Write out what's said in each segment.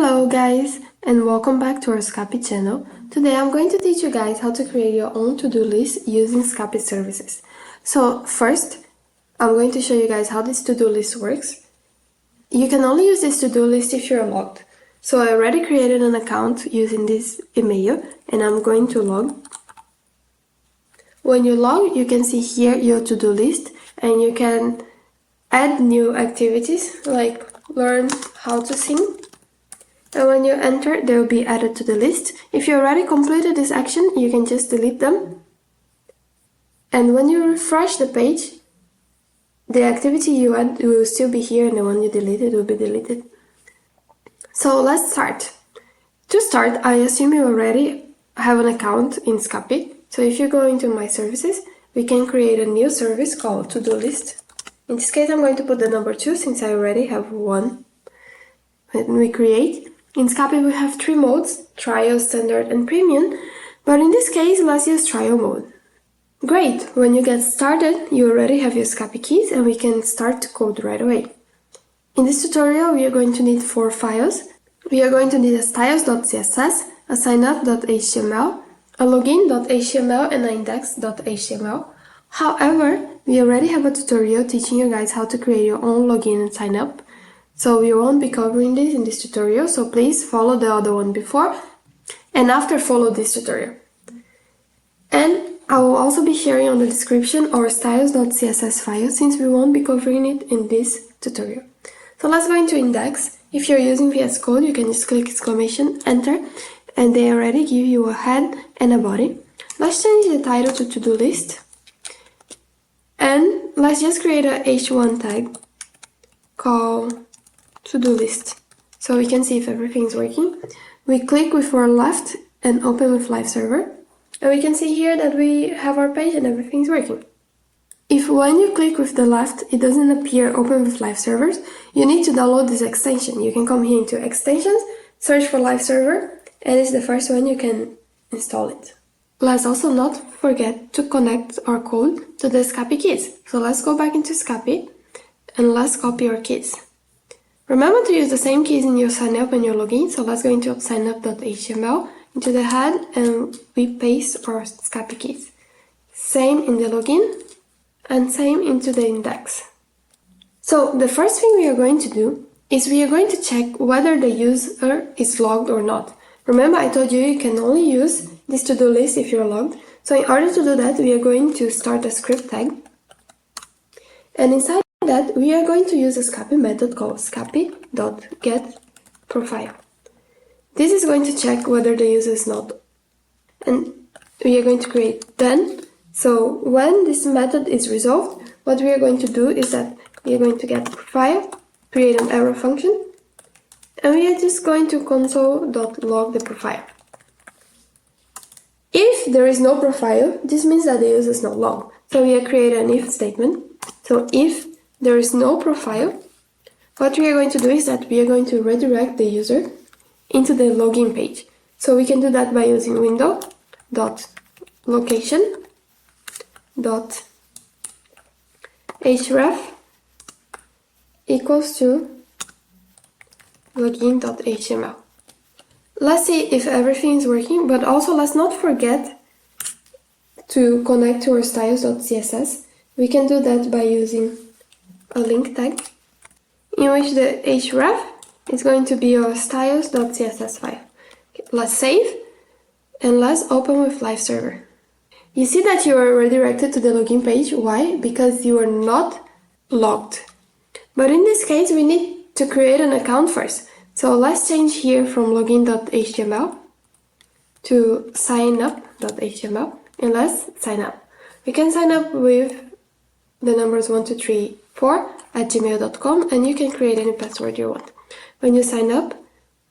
Hello guys, and welcome back to our Skapi channel. Today I'm going to teach you guys how to create your own to-do list using Skapi services. So first, I'm going to show you guys how this to-do list works. You can only use this to-do list if you're logged. So I already created an account using this email and I'm going to log. When you log, you can see here your to-do list and you can add new activities like learn how to sing. And when you enter, they will be added to the list. If you already completed this action, you can just delete them. And when you refresh the page, the activity you add will still be here and the one you deleted will be deleted. So let's start. To start, I assume you already have an account in Skapi. So if you go into My Services, we can create a new service called To-Do List. In this case, I'm going to put the number 2 since I already have one. When we create, in Skapi we have 3 modes, Trial, Standard and Premium, but in this case let's use Trial mode. Great! When you get started, you already have your Skapi keys and we can start to code right away. In this tutorial we are going to need 4 files. We are going to need a styles.css, a signup.html, a login.html and an index.html. However, we already have a tutorial teaching you guys how to create your own login and sign up. So we won't be covering this in this tutorial, so please follow the other one before and after follow this tutorial. And I will also be sharing on the description our styles.css file since we won't be covering it in this tutorial. So let's go into index. If you're using VS Code, you can just click exclamation, enter, and they already give you a head and a body. Let's change the title to to-do list. And let's just create a h1 tag called to-do list, so we can see if everything's working. We click with our left and open with live server, and we can see here that we have our page and everything's working. If when you click with the left it doesn't appear open with live servers, you need to download this extension. You can come here into extensions, search for live server, and it's the first one you can install it. Let's also not forget to connect our code to the Skapi keys. So let's go back into Skapi and let's copy our keys. Remember to use the same keys in your signup and your login, so let's go into signup.html, into the head, and we paste our Skapi keys. Same in the login, and same into the index. So the first thing we are going to do is we are going to check whether the user is logged or not. Remember I told you you can only use this to-do list if you're logged. So in order to do that, we are going to start a script tag. And inside that, we are going to use a Skapi method called skapi.getProfile. This is going to check whether the user is not. And we are going to create then. So when this method is resolved, what we are going to do is that we are going to get profile, create an error function, and we are just going to console.log the profile. If there is no profile, this means that the user is not logged. So we are creating an if statement. So if there is no profile, what we are going to do is that we are going to redirect the user into the login page. So we can do that by using window.location.href equals to login.html. Let's see if everything is working, but also let's not forget to connect to our styles.css. We can do that by using a link tag in which the href is going to be our styles.css file. Okay, let's save and let's open with live server. You see that you are redirected to the login page. Why? Because you are not logged. But in this case we need to create an account first. So let's change here from login.html to signup.html and let's sign up. We can sign up with the numbers 1234@gmail.com and you can create any password you want. When you sign up,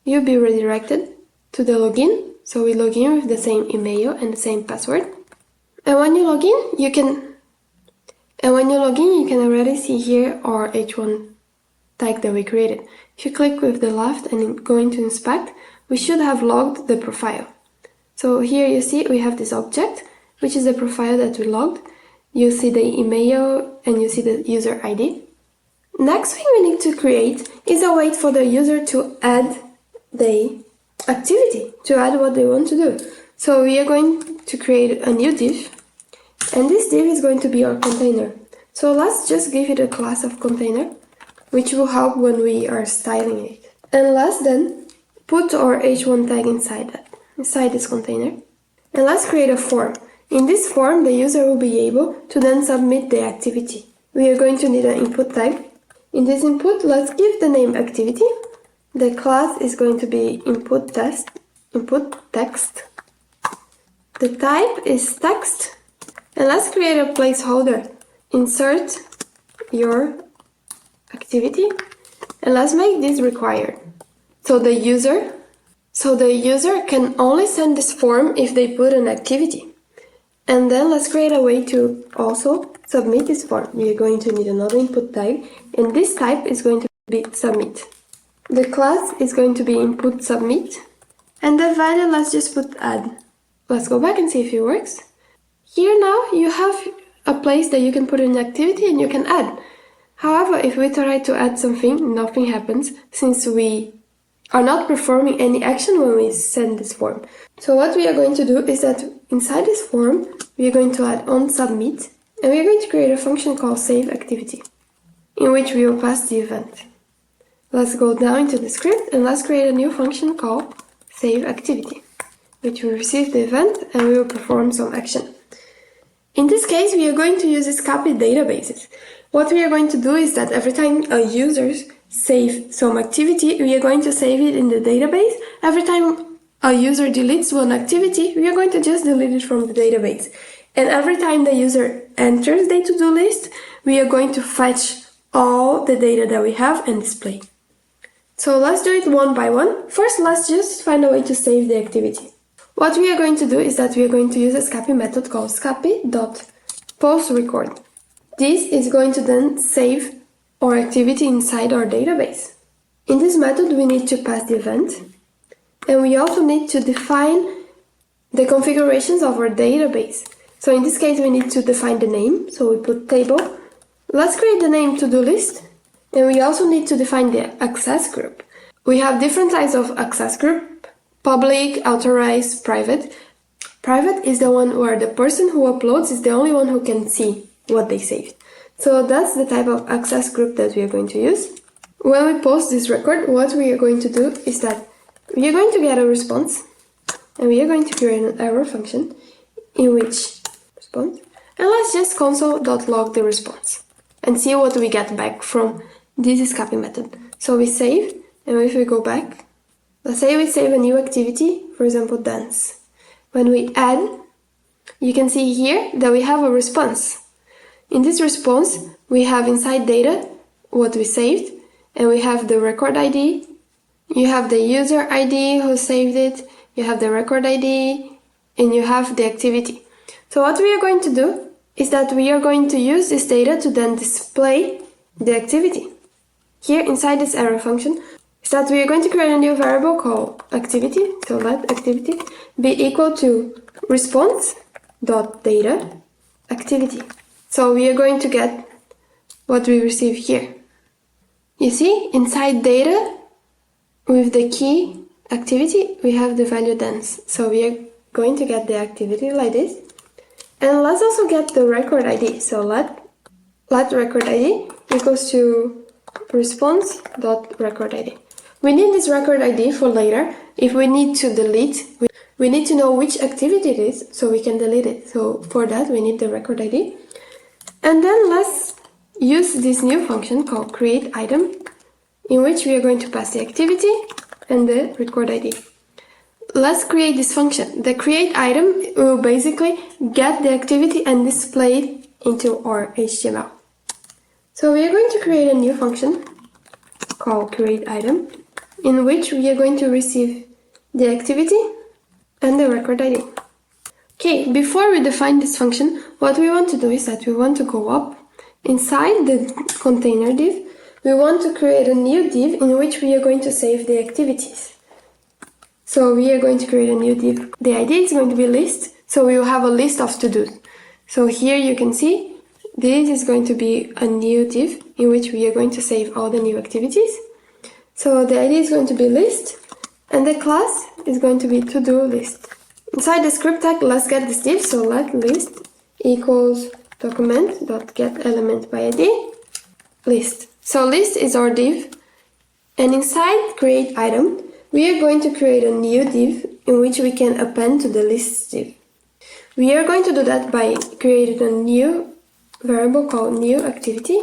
you'll be redirected to the login. So we log in with the same email and the same password. And when you log in, you can already see here our h1 tag that we created. If you click with the left and go into inspect, we should have logged the profile. So here you see we have this object, which is the profile that we logged. You see the email and you see the user ID. Next thing we need to create is a way for the user to add the activity to add what they want to do. So we are going to create a new div, and this div is going to be our container. So let's just give it a class of container, which will help when we are styling it. And let's then put our h1 tag inside this container. And let's create a form. In this form, the user will be able to then submit the activity. We are going to need an input tag. In this input, let's give the name activity. The class is going to be input text. The type is text. And let's create a placeholder. Insert your activity. And let's make this required. So the user can only send this form if they put an activity. And then let's create a way to also submit this form. We are going to need another input tag, and this type is going to be submit. The class is going to be input submit, and the value, let's just put add. Let's go back and see if it works. Here now you have a place that you can put an activity and you can add. However, if we try to add something, nothing happens since we are not performing any action when we send this form. So what we are going to do is that inside this form, we are going to add on submit, and we are going to create a function called save activity, in which we will pass the event. Let's go down into the script and let's create a new function called save activity, which will receive the event and we will perform some action. In this case, we are going to use Skapi databases. What we are going to do is that every time a user save some activity, we are going to save it in the database. Every time a user deletes one activity, we are going to just delete it from the database. And every time the user enters the to-do list, we are going to fetch all the data that we have and display. So let's do it one by one. First, let's just find a way to save the activity. What we are going to do is that we are going to use a Skapi method called skapi.postRecord. This is going to then save our activity inside our database. In this method, we need to pass the event, and we also need to define the configurations of our database. So in this case, we need to define the name, so we put table. Let's create the name to-do list, and we also need to define the access group. We have different types of access group: public, authorized, private. Private is the one where the person who uploads is the only one who can see what they saved. So that's the type of access group that we are going to use. When we post this record, what we are going to do is that we are going to get a response, and we are going to create an error function in which response, and let's just console.log the response and see what we get back from this Skapi method. So we save, and if we go back, let's say we save a new activity, for example, dance. When we add, you can see here that we have a response. In this response, we have inside data what we saved, and we have the record ID, you have the user ID who saved it, you have the record ID, and you have the activity. So what we are going to do is that we are going to use this data to then display the activity. Here inside this error function, is that we are going to create a new variable called activity, so let activity be equal to response.data activity. So we are going to get what we receive here. You see, inside data, with the key activity, we have the value dance. So we are going to get the activity like this. And let's also get the record ID. So let record ID equals to response.record ID. We need this record ID for later. If we need to delete, we need to know which activity it is so we can delete it. So for that, we need the record ID. And then let's use this new function called createItem, in which we are going to pass the activity and the record ID. Let's create this function. The createItem will basically get the activity and display it into our HTML. So we are going to create a new function called createItem, in which we are going to receive the activity and the record ID. Okay, before we define this function, what we want to do is that we want to go up inside the container div. We want to create a new div in which we are going to save the activities. So we are going to create a new div. The ID is going to be list, so we will have a list of to-dos. So here you can see this is going to be a new div in which we are going to save all the new activities. So the ID is going to be list, And the class is going to be to-do list. Inside the script tag, let's get this div. So let list equals document.getElementById list. So list is our div. And inside create item, we are going to create a new div in which we can append to the list div. We are going to do that by creating a new variable called new activity.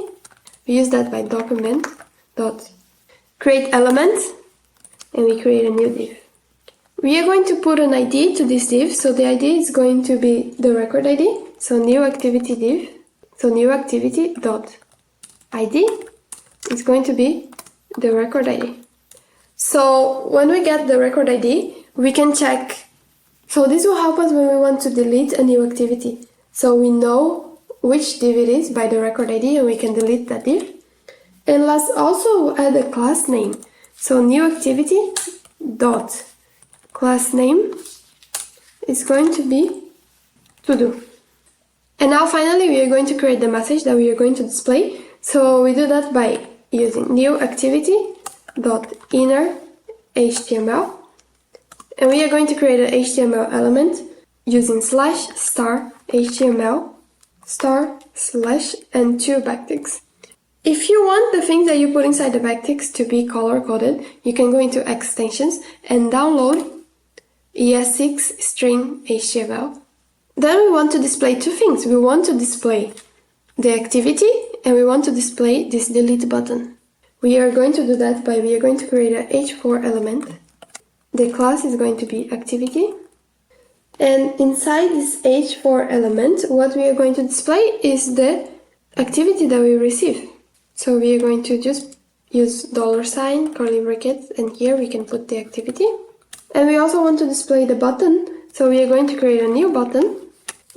We use that by document.createElement, and we create a new div. We are going to put an ID to this div, so the ID is going to be the record ID. So new activity div, so new activity dot ID is going to be the record ID. So when we get the record ID, we can check. So this will help us when we want to delete a new activity. So we know which div it is by the record ID, and we can delete that div. And let's also add a class name. So new activity dot class name is going to be to do. And now finally we are going to create the message that we are going to display. So we do that by using new activity dot inner HTML, and we are going to create an HTML element using slash star HTML star slash and 2 backticks. If you want the things that you put inside the backticks to be color coded, you can go into extensions and download ES6 string HTML. Then we want to display two things. We want to display the activity and we want to display this delete button. We are going to do that by we are going to create a h4 element. The class is going to be activity. And inside this h4 element, what we are going to display is the activity that we receive. So we are going to just use $, curly brackets, and here we can put the activity. And we also want to display the button. So we are going to create a new button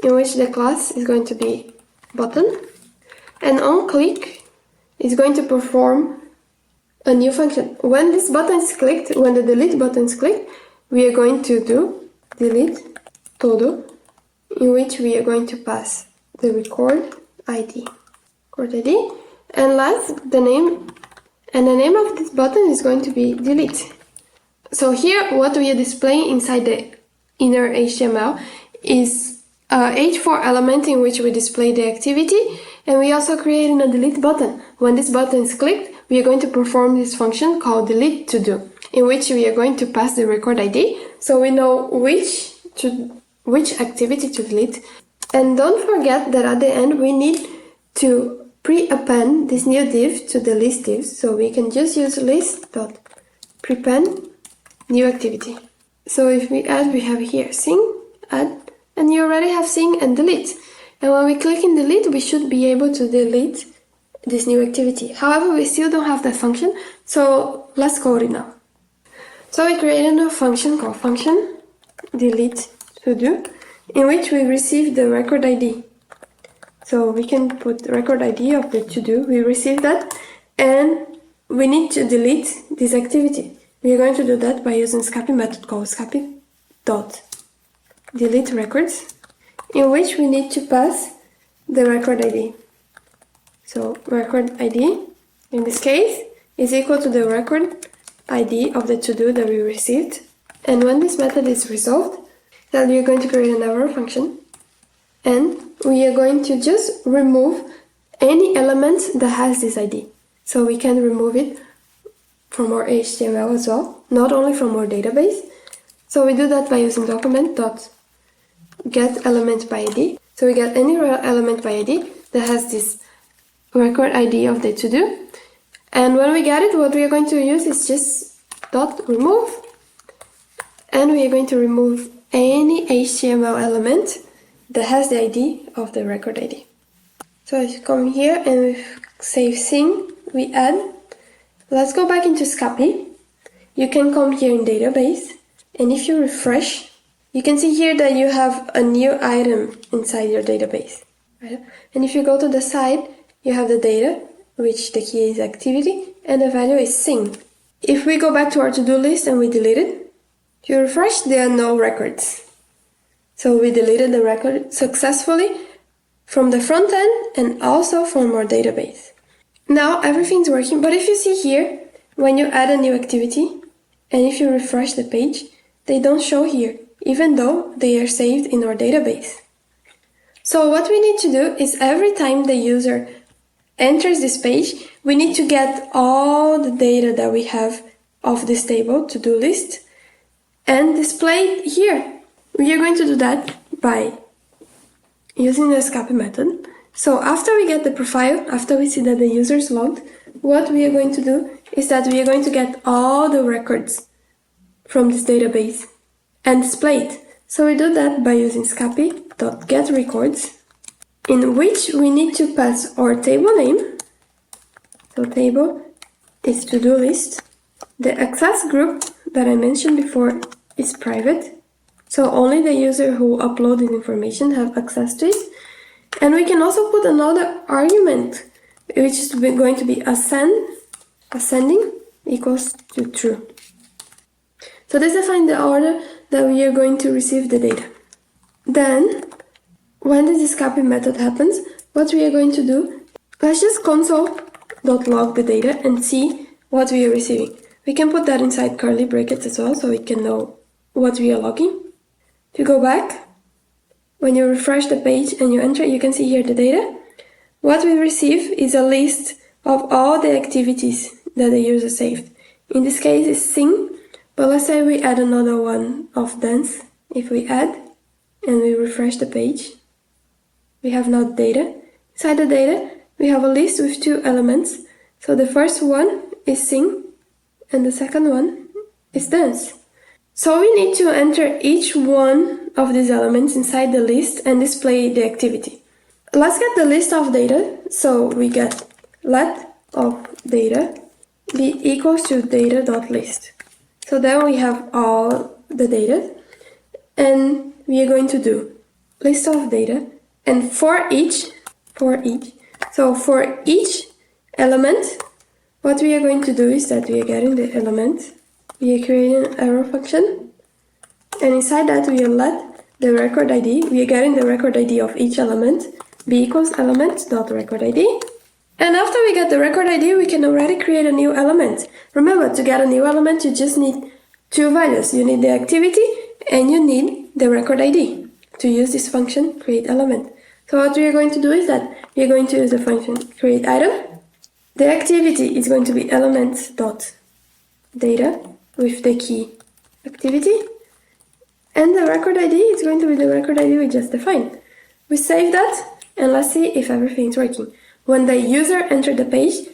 in which the class is going to be button. And on click is going to perform a new function. When this button is clicked, when the delete button is clicked, we are going to do delete todo, in which we are going to pass the record ID. And last, the name. And the name of this button is going to be delete. So here, what we are displaying inside the inner HTML is a h4 element in which we display the activity, and we also created a delete button. When this button is clicked, we are going to perform this function called delete to do, in which we are going to pass the record ID, so we know which activity to delete. And don't forget that at the end we need to pre-append this new div to the list div, so we can just use list.prepend new activity. So if we add, we have here sing, add, and you already have sing and delete. And when we click in delete, we should be able to delete this new activity. However, we still don't have that function, so let's code it now. So we created a function called function delete to do, in which we receive the record ID. So we can put the record ID of the to do, we receive that, and we need to delete this activity. We are going to do that by using Skapi method called Skapi.delete records, in which we need to pass the record ID. So record ID, in this case, is equal to the record ID of the to-do that we received. And when this method is resolved, then we are going to create another function, and we are going to just remove any element that has this ID. So we can remove it from our HTML as well, not only from our database. So we do that by using document.getElementById. So we get any element by ID that has this record ID of the to-do. And when we get it, what we are going to use is just .remove. And we are going to remove any HTML element that has the ID of the record ID. So if you come here and we save sing, we add. Let's go back into Skapi. You can come here in database, and if you refresh, you can see here that you have a new item inside your database. Right? And if you go to the side, you have the data, which the key is activity, and the value is sing. If we go back to our to-do list and we delete it, if you refresh, there are no records. So we deleted the record successfully from the front end and also from our database. Now everything's working, but if you see here, when you add a new activity, and if you refresh the page, they don't show here, even though they are saved in our database. So what we need to do is every time the user enters this page, we need to get all the data that we have of this table, to-do list, and display it here. We are going to do that by using the Skapi method. So after we get the profile, after we see that the user is logged, what we are going to do is that we are going to get all the records from this database and display it. So we do that by using Skapi.getRecords, in which we need to pass our table name. So table is to-do list. The access group that I mentioned before is private, so only the user who uploaded information have access to it. And we can also put another argument, which is going to be ascending equals to true. So this defines the order that we are going to receive the data. Then, when the Skapi method happens, what we are going to do, let's just console.log the data and see what we are receiving. We can put that inside curly brackets as well, so we can know what we are logging. To go back, when you refresh the page and you enter, you can see here the data. What we receive is a list of all the activities that the user saved. In this case, it's sing, but let's say we add another one of dance. If we add and we refresh the page, we have now data. Inside the data, we have a list with two elements. So the first one is sing, and the second one is dance. So we need to enter each one of these elements inside the list and display the activity. Let's get the list of data. So we get let of data be equals to data.list. So then we have all the data, and we are going to do list of data, and for each element, what we are going to do is that we are getting the element, we are creating an arrow function, and inside that we are let the record ID, we are getting the record ID of each element, be equals element.record ID. And after we get the record ID, we can already create a new element. Remember, to get a new element, you just need two values. You need the activity and you need the record ID to use this function create element. So what we are going to do is that we are going to use the function create item. The activity is going to be elements.data with the key activity, and the record ID is going to be the record ID we just defined. We save that, and let's see if everything is working. When the user entered the page,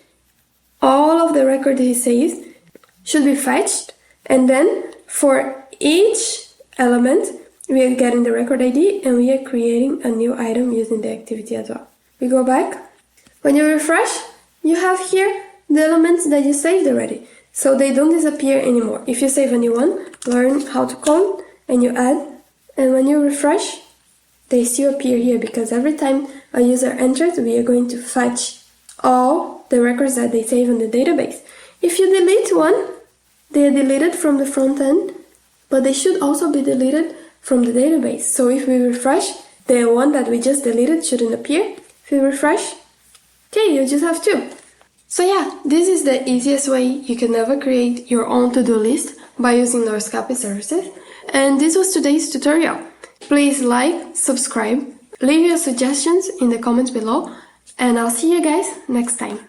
all of the record he saves should be fetched, and then for each element, we are getting the record ID and we are creating a new item using the activity as well. We go back. When you refresh, you have here the elements that you saved already, so they don't disappear anymore. If you save a new one, learn how to code, and you add, and when you refresh, they still appear here, because every time a user enters, we are going to fetch all the records that they save in the database. If you delete one, they are deleted from the front end, but they should also be deleted from the database. So if we refresh, the one that we just deleted shouldn't appear. If we refresh, okay, you just have two. So yeah, this is the easiest way you can ever create your own to-do list by using our Skapi services. And this was today's tutorial. Please like, subscribe, leave your suggestions in the comments below, and I'll see you guys next time.